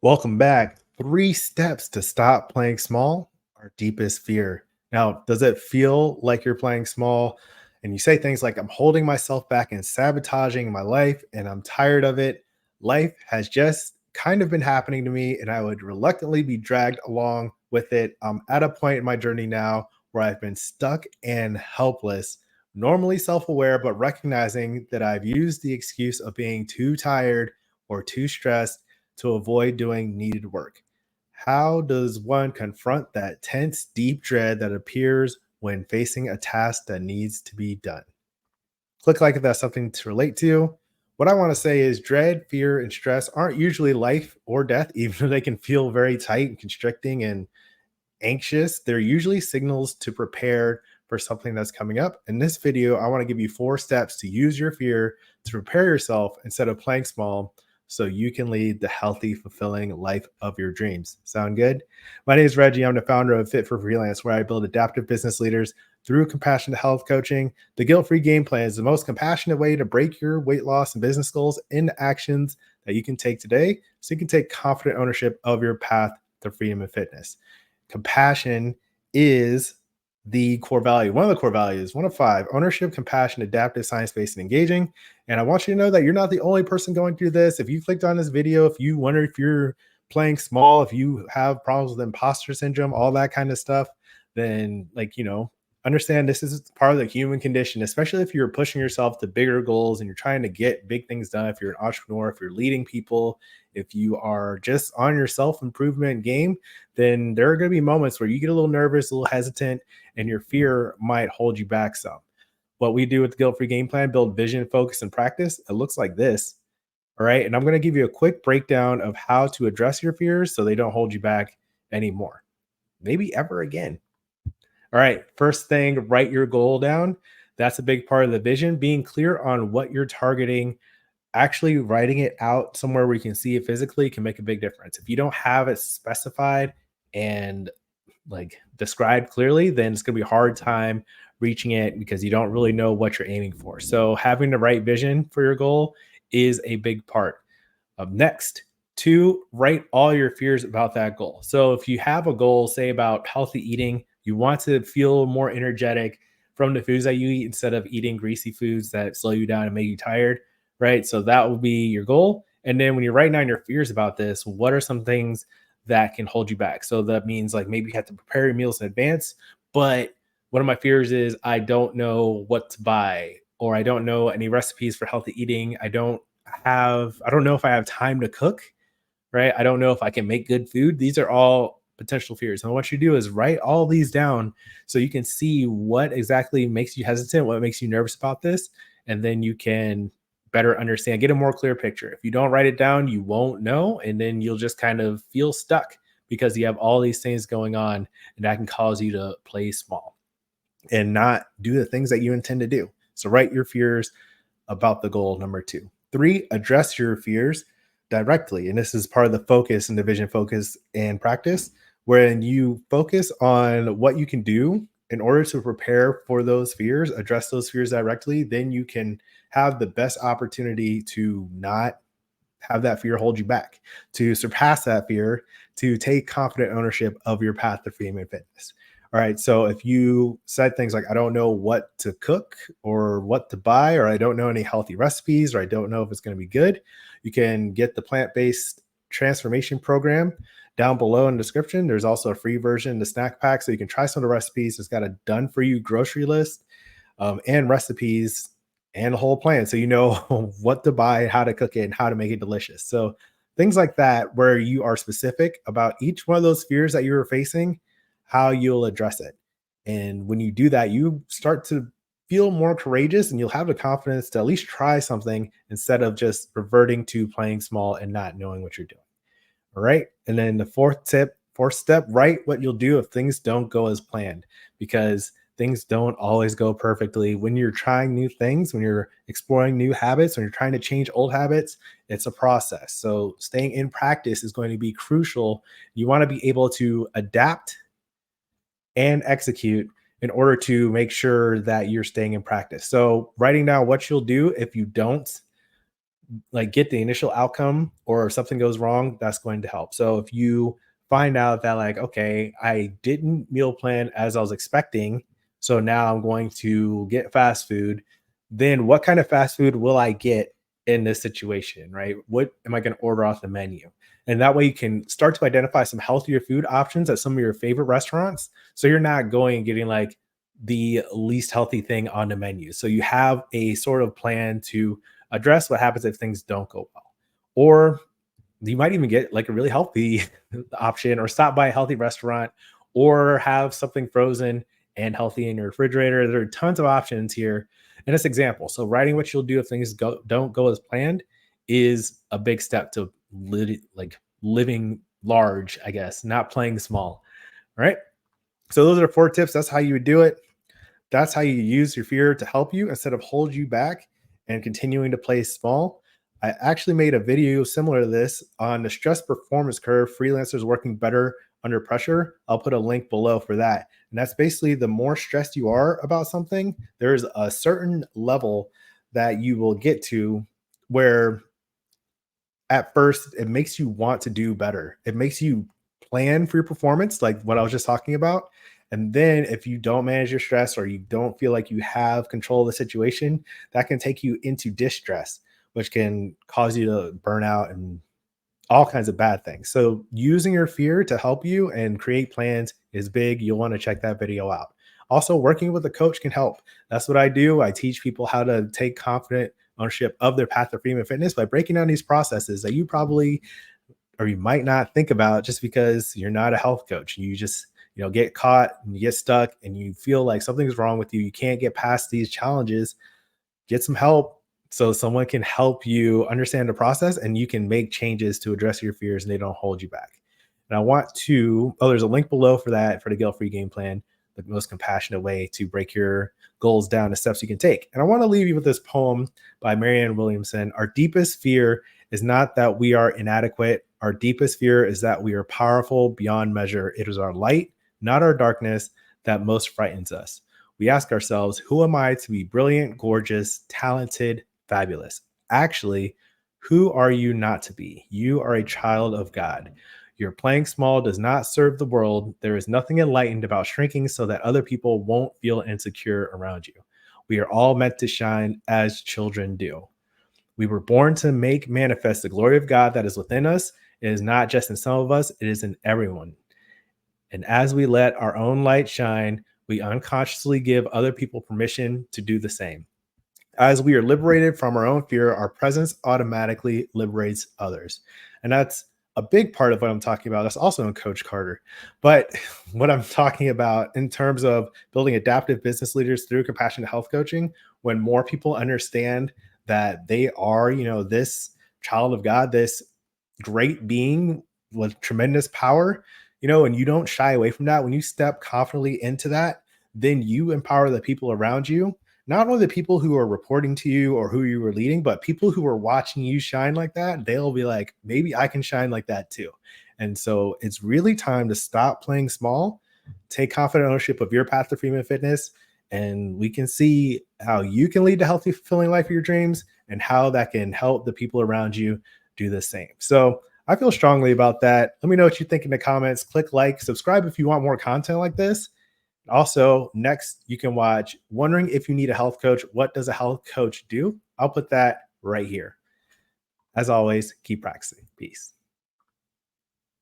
Welcome back. Three steps to stop playing small, our deepest fear. Now, does it feel like you're playing small? And you say things like, I'm holding myself back and sabotaging my life, and I'm tired of it. Life has just kind of been happening to me, and I would reluctantly be dragged along with it. I'm at a point in my journey now where I've been stuck and helpless, normally self aware, but recognizing that I've used the excuse of being too tired or too stressed to avoid doing needed work. How does one confront that tense, deep dread that appears when facing a task that needs to be done? Click like if that's something to relate to. What I want to say is dread, fear, and stress aren't usually life or death, even though they can feel very tight and constricting and anxious. They're usually signals to prepare for something that's coming up. In this video, I want to give you 4 steps to use your fear to prepare yourself instead of playing small so you can lead the healthy, fulfilling life of your dreams. Sound good? My name is Reggie. I'm the founder of Fit for Freelance, where I build adaptive business leaders through compassionate health coaching. The guilt free game plan is the most compassionate way to break your weight loss and business goals into actions that you can take today so you can take confident ownership of your path to freedom and fitness. Compassion is the core value, one of the core values, one of 5: ownership, compassion, adaptive, science-based, and engaging. And I want you to know that you're not the only person going through this. If you clicked on this video, if you wonder if you're playing small, if you have problems with imposter syndrome, all that kind of stuff, then understand this is part of the human condition, especially if you're pushing yourself to bigger goals and you're trying to get big things done. If you're an entrepreneur, if you're leading people, if you are just on your self-improvement game, then there are going to be moments where you get a little nervous, a little hesitant, and your fear might hold you back some. What we do with the Guilt Free Game Plan, build vision, focus, and practice. It looks like this. All right. And I'm going to give you a quick breakdown of how to address your fears so they don't hold you back anymore, maybe ever again. All right. First thing, write your goal down. That's a big part of the vision. Being clear on what you're targeting, actually writing it out somewhere where you can see it physically can make a big difference. If you don't have it specified and described clearly, then it's going to be a hard time reaching it because you don't really know what you're aiming for. So having the right vision for your goal is a big part. Next, 2, write all your fears about that goal. So if you have a goal, say about healthy eating, you want to feel more energetic from the foods that you eat instead of eating greasy foods that slow you down and make you tired, right? So that will be your goal. And then when you're writing down your fears about this, what are some things that can hold you back? So that means like maybe you have to prepare your meals in advance, but one of my fears is I don't know what to buy, or I don't know any recipes for healthy eating. I don't know if I have time to cook, right? I don't know if I can make good food. These are all potential fears. And what you do is write all these down so you can see what exactly makes you hesitant, what makes you nervous about this, and then you can better understand, get a more clear picture. If you don't write it down, you won't know, and then you'll just kind of feel stuck because you have all these things going on, and that can cause you to play small and not do the things that you intend to do. So write your fears about the goal, number 2. 3, address your fears directly. And this is part of the focus and division focus and practice, wherein you focus on what you can do in order to prepare for those fears, address those fears directly. Then you can have the best opportunity to not have that fear hold you back, to surpass that fear, to take confident ownership of your path to freedom and fitness. All right. So if you said things like, I don't know what to cook or what to buy, or I don't know any healthy recipes, or I don't know if it's going to be good, you can get the plant based transformation program down below in the description. There's also a free version, the snack pack. So you can try some of the recipes. It's got a done for you grocery list and recipes and a whole plan. So you know what to buy, how to cook it, and how to make it delicious. So things like that, where you are specific about each one of those fears that you're facing, how you'll address it. And when you do that, you start to feel more courageous and you'll have the confidence to at least try something instead of just reverting to playing small and not knowing what you're doing. All right. And then the fourth step, write what you'll do if things don't go as planned, because things don't always go perfectly. When you're trying new things, when you're exploring new habits, when you're trying to change old habits, it's a process. So staying in practice is going to be crucial. You want to be able to adapt and execute in order to make sure that you're staying in practice. So writing down what you'll do if you don't like get the initial outcome, or if something goes wrong, that's going to help. So if you find out that like, okay, I didn't meal plan as I was expecting, so now I'm going to get fast food, then what kind of fast food will I get in this situation, right? What am I going to order off the menu? And that way you can start to identify some healthier food options at some of your favorite restaurants. So you're not going and getting like the least healthy thing on the menu. So you have a sort of plan to address what happens if things don't go well. Or you might even get like a really healthy option, or stop by a healthy restaurant, or have something frozen and healthy in your refrigerator. There are tons of options here in this example. So writing what you'll do if things don't go as planned is a big step to like living large, I guess, not playing small. All right. So those are 4 tips. That's how you would do it. That's how you use your fear to help you instead of hold you back and continuing to play small. I actually made a video similar to this on the stress performance curve, freelancers working better under pressure. I'll put a link below for that. And that's basically, the more stressed you are about something, there's a certain level that you will get to where at first it makes you want to do better. It makes you plan for your performance, like what I was just talking about. And then if you don't manage your stress, or you don't feel like you have control of the situation, that can take you into distress, which can cause you to burn out and all kinds of bad things. So using your fear to help you and create plans is big. You'll want to check that video out. Also, working with a coach can help. That's what I do. I teach people how to take confident ownership of their path to freedom and fitness by breaking down these processes that you probably, or you might not think about, just because you're not a health coach. You just, get caught and you get stuck and you feel like something's wrong with you. You can't get past these challenges. Get some help so someone can help you understand the process, and you can make changes to address your fears and they don't hold you back. And I want to, there's a link below for that, for the guilt free game plan, the most compassionate way to break your goals down to steps you can take. And I want to leave you with this poem by Marianne Williamson. Our deepest fear is not that we are inadequate. Our deepest fear is that we are powerful beyond measure. It is our light, not our darkness, that most frightens us. We ask ourselves, who am I to be brilliant, gorgeous, talented, fabulous? Actually, who are you not to be? You are a child of God. Your playing small does not serve the world. There is nothing enlightened about shrinking so that other people won't feel insecure around you. We are all meant to shine as children do. We were born to make manifest the glory of God that is within us. It is not just in some of us, it is in everyone. And as we let our own light shine, we unconsciously give other people permission to do the same. As we are liberated from our own fear, our presence automatically liberates others. And that's a big part of what I'm talking about. That's also in Coach Carter. But what I'm talking about in terms of building adaptive business leaders through compassionate health coaching, when more people understand that they are, this child of God, this great being with tremendous power, and you don't shy away from that, when you step confidently into that, then you empower the people around you, not only the people who are reporting to you or who you were leading, but people who are watching you shine like that. They'll be like, maybe I can shine like that too. And so it's really time to stop playing small, take confident ownership of your path to freedom and fitness, and we can see how you can lead to healthy, fulfilling life of your dreams, and how that can help the people around you do the same. So I feel strongly about that. Let me know what you think in the comments. Click like, subscribe if you want more content like this. Also, next, you can watch Wondering If You Need a Health Coach. What does a health coach do? I'll put that right here. As always, keep practicing. Peace.